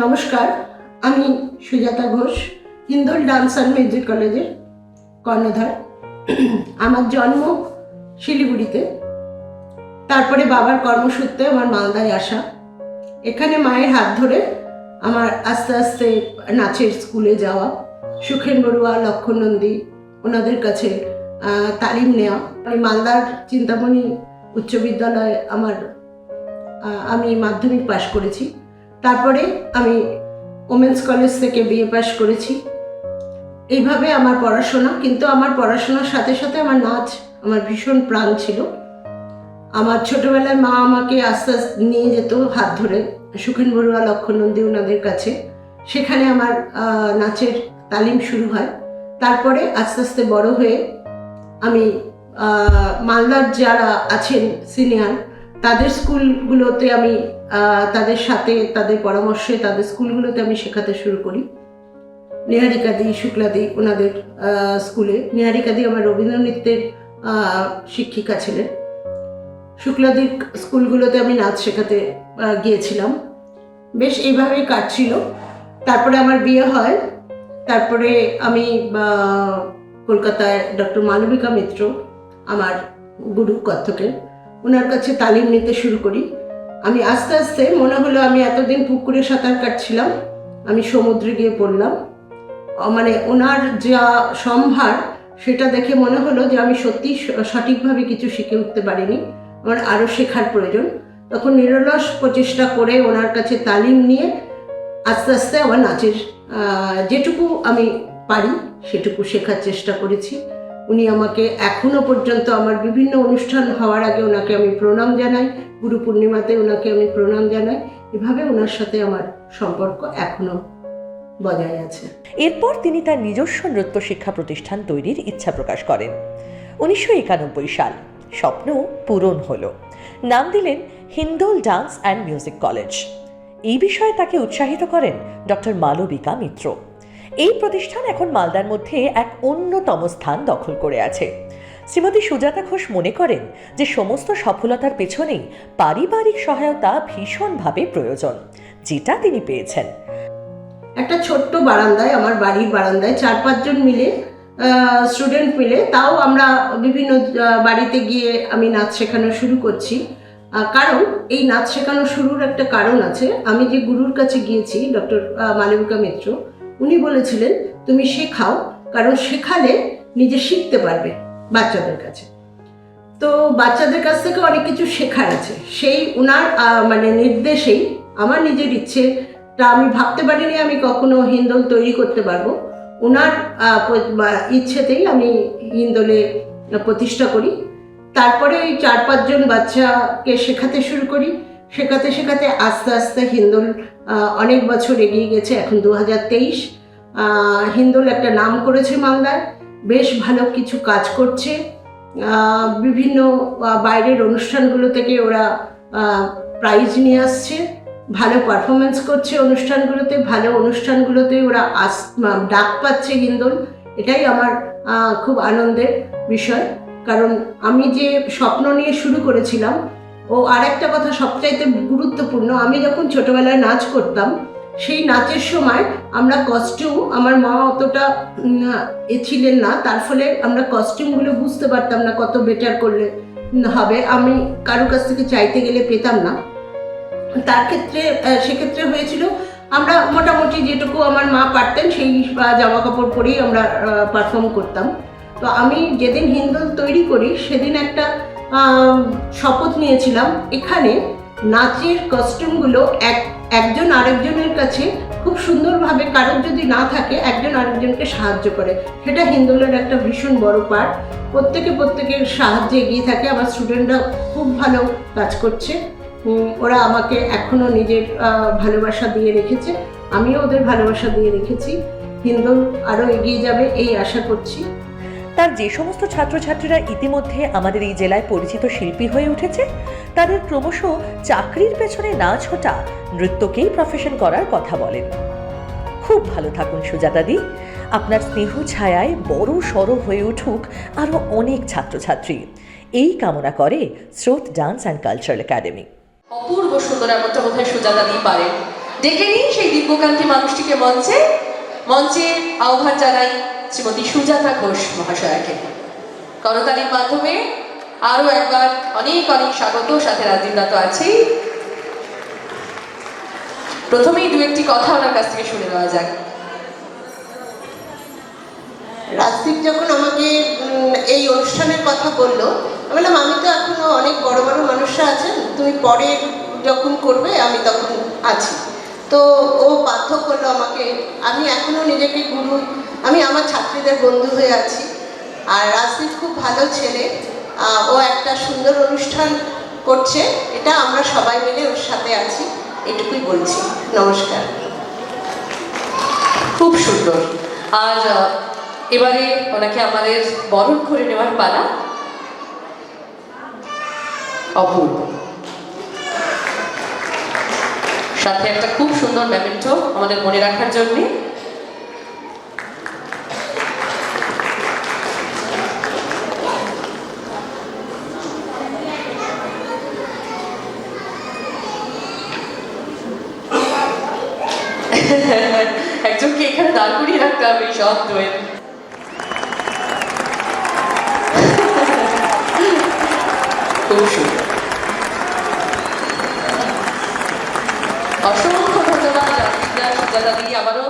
নমস্কার, আমি Sujata Ghosh, Hindol dance and music কলেজের কর্ণধার। আমার জন্ম শিলিগুড়িতে, তারপরে বাবার কর্মসূত্রে আমার মালদায় আসা। এখানে মায়ের হাত ধরে আমার আস্তে আস্তে নাচের স্কুলে যাওয়া, সুখেন বড়ুয়া, লক্ষণ নন্দী ওনাদের কাছে তালিম নেওয়া। আমি মালদার চিন্তামণি উচ্চ বিদ্যালয়ে আমি মাধ্যমিক পাশ করেছি। তারপরে আমি ওমেন্স কলেজ থেকে বিএ পাশ করেছি। এইভাবে আমার পড়াশোনা, কিন্তু আমার পড়াশোনার সাথে সাথে আমার নাচ আমার ভীষণ প্রাণ ছিল। আমার ছোটবেলায় মা আমাকে আস্তে আস্তে নিয়ে যেত হাত ধরে সুখেন বড়ুয়া, লক্ষণ নন্দী ওনাদের কাছে। সেখানে আমার নাচের তালিম শুরু হয়। তারপরে আস্তে আস্তে বড় হয়ে আমি মালদার যারা আছেন সিনিয়র, তাদের স্কুলগুলোতে আমি তাদের সাথে, তাদের পরামর্শে তাদের স্কুলগুলোতে আমি শেখাতে শুরু করি। নিহারিকাদি, শুক্লাদি ওনাদের স্কুলে। নিহারিকাদি আমার রবীন্দ্র নৃত্যের শিক্ষিকা ছিলেন। শুক্লাদির স্কুলগুলোতে আমি নাচ শেখাতে গিয়েছিলাম। বেশ এইভাবেই কাটছিল। তারপরে আমার বিয়ে হয়। তারপরে আমি কলকাতায় ডক্টর মালবিকা মিত্র, আমার গুরু কত্থকের, ওনার কাছে তালিম নিতে শুরু করি। আমি আস্তে আস্তে মনে হলো, আমি এতদিন পুকুরে সাঁতার কাটছিলাম, আমি সমুদ্রে গিয়ে পড়লাম। মানে ওনার যা সম্ভার, সেটা দেখে মনে হলো যে আমি সত্যি সঠিকভাবে কিছু শিখে উঠতে পারিনি, আমার আরও শেখার প্রয়োজন। তখন নিরলস প্রচেষ্টা করে ওনার কাছে তালিম নিয়ে আস্তে আস্তে আমার নাচের যেটুকু আমি পারি সেটুকু শেখার চেষ্টা করেছি। উনি আমাকে এখনো পর্যন্ত আমার বিভিন্ন অনুষ্ঠান হওয়ার আগে ওনাকে আমি প্রণাম জানাই, গুরু পূর্ণিমাতে ওনাকে আমি প্রণাম জানাই। এভাবে ওনার সাথে আমার সম্পর্ক এখনো বজায় আছে। এরপর তিনি তার নিজস্ব নৃত্য শিক্ষা প্রতিষ্ঠান তৈরির ইচ্ছা প্রকাশ করেন। 1991 সাল স্বপ্ন পূরণ হলো। নাম দিলেন Hindol dance and music college. এই বিষয়ে তাকে উৎসাহিত করেন ডক্টর মালবিকা মিত্র। এই প্রতিষ্ঠান এখন মালদার মধ্যে এক অন্যতম স্থান দখল করে আছে। শ্রীমতী সুজাতা ঘোষ মনে করেন যে সমস্ত সফলতার পেছনেই পারিবারিক সহায়তা ভীষণভাবে প্রয়োজন, যেটা তিনি পেয়েছেন। একটা ছোট্ট বারান্দায়, আমার বাড়ির বারান্দায় 4-5 জন মিলে, স্টুডেন্ট মিলে, তাও আমরা বিভিন্ন বাড়িতে গিয়ে আমি নাচ শেখানো শুরু করছি। কারণ এই নাচ শেখানো শুরুর একটা কারণ আছে। আমি যে গুরুর কাছে গিয়েছি, ডক্টর মালবিকা মিত্র, উনি বলেছিলেন তুমি শেখাও, কারণ শেখালে নিজে শিখতে পারবে বাচ্চাদের কাছে। তো বাচ্চাদের কাছ থেকে অনেক কিছু শেখার আছে। সেই উনার নির্দেশেই আমার নিজের ইচ্ছেটা, আমি ভাবতে পারিনি আমি কখনো হিন্দোল তৈরি করতে পারবো। ওনার ইচ্ছেতেই আমি হিন্দোলে প্রতিষ্ঠা করি। তারপরে ওই 4-5 জন বাচ্চাকে শেখাতে শুরু করি। শেখাতে শেখাতে আস্তে আস্তে হিন্দোল অনেক বছর এগিয়ে গেছে। এখন 2023, হিন্দোল একটা নাম করেছে মালদায়, বেশ ভালো কিছু কাজ করছে। বিভিন্ন বাইরের অনুষ্ঠানগুলো থেকে ওরা প্রাইজ নিয়ে আসছে, ভালো পারফরমেন্স করছে অনুষ্ঠানগুলোতে, ভালো অনুষ্ঠানগুলোতে ওরা ডাক পাচ্ছে হিন্দোল। এটাই আমার খুব আনন্দের বিষয়, কারণ আমি যে স্বপ্ন নিয়ে শুরু করেছিলাম। ও আরেকটা কথা সবচাইতে গুরুত্বপূর্ণ, আমি যখন ছোটবেলায় নাচ করতাম, সেই নাচের সময় আমরা কস্টিউম, আমার মা অতটা ছিলেন না, তার ফলে আমরা কস্টিউমগুলো বুঝতে পারতাম না কত বেটার করলে হবে। আমি কারো কাছ থেকে চাইতে গেলে পেতাম না। সেক্ষেত্রে হয়েছিল, আমরা মোটামুটি যেটুকু আমার মা পারতেন সেই জামা কাপড় পরেই আমরা পারফর্ম করতাম। তো আমি যেদিন হিন্দোল তৈরি করি, সেদিন একটা শপথ নিয়েছিলাম, এখানে নাচের কস্টিউমগুলো একজন আরেকজনের কাছে খুব সুন্দরভাবে, কারোর যদি না থাকে একজন আরেকজনকে সাহায্য করে। সেটা হিন্দোলের একটা ভীষণ বড় পার্ট। প্রত্যেকের সাহায্যে এগিয়ে থাকে। আমার স্টুডেন্টরা খুব ভালো কাজ করছে। ওরা আমাকে এখনো নিজের ভালোবাসা দিয়ে রেখেছে, আমিও ওদের ভালোবাসা দিয়ে রেখেছি। হিন্দোল আরও এগিয়ে যাবে এই আশা করছি। তার যে সমস্ত ছাত্রছাত্রীরা ইতিমধ্যে আমাদের এই জেলায় পরিচিত শিল্পী হয়ে উঠেছে, তাদের ক্রমশ চাকরির পেছনে না ছোটা, নৃত্যকেই প্রফেশন করার কথা বলেন। খুব ভালো থাকুন সুজাতাদি। আপনার স্নেহ ছায়ায় বড় সড়ো হয়ে উঠুক আরও অনেক ছাত্রছাত্রী, এই কামনা করে স্রোত ডান্স অ্যান্ড কালচারাল একাডেমি। অপূর্ব সুন্দর, এমনটা বোধহয় সুজাতাদি পারেন। ডেকে নিই সেই দিব্যকান্তি মানুষটিকে মঞ্চে মঞ্চে আহ্বান জানাই শ্রীমতী সুজাতা ঘোষ মহাশয়াকে। করতালির মাধ্যমে আরো একবার অনেক অনেক স্বাগত, সাথে রাজদীপদা তো আছেই। প্রথমেই দু একটি কথা ওনার কাছ থেকে শুনে নেওয়া যাক। রাজদীপ যখন আমাকে এই অনুষ্ঠানের কথা বললো, আমি বললাম আমি তো এখনো অনেক বড় বড় মানুষরা আছেন, তুমি পরে যখন করবে আমি তখন আছি। তো ও বাধ্য করলো আমাকে। আমি এখনো নিজেকে গুরু, আমি আমার ছাত্রীদের বন্ধু হয়ে আছি। আর রাজদীপ খুব ভালো ছেলে, ও একটা সুন্দর অনুষ্ঠান করছে, এটা আমরা সবাই মিলে ওর সাথে আছি, এটুকুই বলছি। নমস্কার। খুব সুন্দর। আর এবারে ওনাকে আমাদের বরণ করে নেওয়ার পালা। অপূর্ব, সাথে একটা খুব সুন্দর মেমেন্টো আমাদের মনে রাখার জন্যে। একজনকে এখানে দাঁড় করিয়ে রাখতে হবে এই সব দোয়েল। খুব সুন্দর, অসংখ্য ধন্যবাদ সুজাতা দি। আবারও